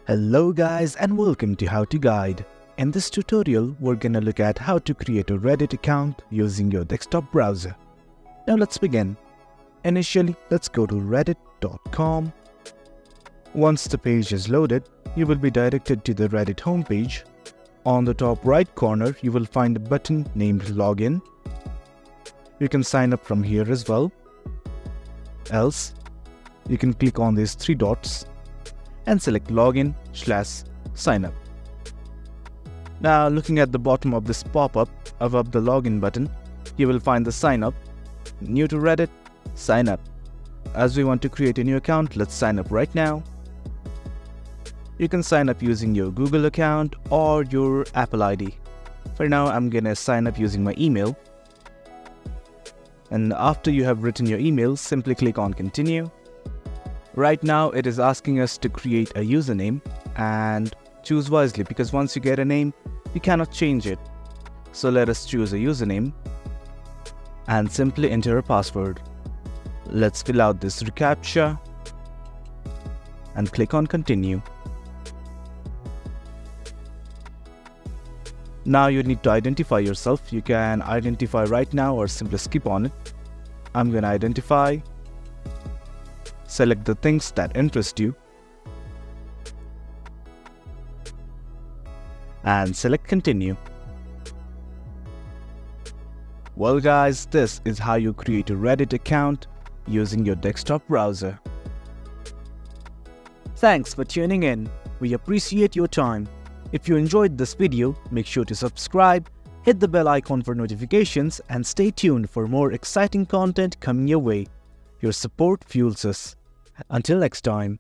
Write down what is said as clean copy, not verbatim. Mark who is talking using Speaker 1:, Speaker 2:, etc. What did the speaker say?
Speaker 1: Hello guys and welcome to How to Guide. In this tutorial, we're gonna look at how to create a Reddit account using your desktop browser. Now let's begin. Initially, let's go to reddit.com. Once the page is loaded, you will be directed to the Reddit homepage. On the top right corner, you will find a button named Login. You can sign up from here as well. Else, you can click on these three dots and select Login/Sign Up. Now, looking at the bottom of this pop-up above the Login button, you will find the Sign Up. New to Reddit, sign up. As we want to create a new account, let's sign up right now. You can sign up using your Google account or your Apple ID. For now, I'm gonna sign up using my email. And after you have written your email, simply click on Continue. Right now, it is asking us to create a username, and choose wisely because once you get a name, you cannot change it. So let us choose a username and simply enter a password. Let's fill out this reCAPTCHA and click on Continue. Now you need to identify yourself. You can identify right now or simply skip on it. I'm gonna identify. Select the things that interest you and select Continue. Well guys, this is how you create a Reddit account using your desktop browser. Thanks for tuning in. We appreciate your time. If you enjoyed this video, make sure to subscribe, hit the bell icon for notifications, and stay tuned for more exciting content coming your way. Your support fuels us. Until next time.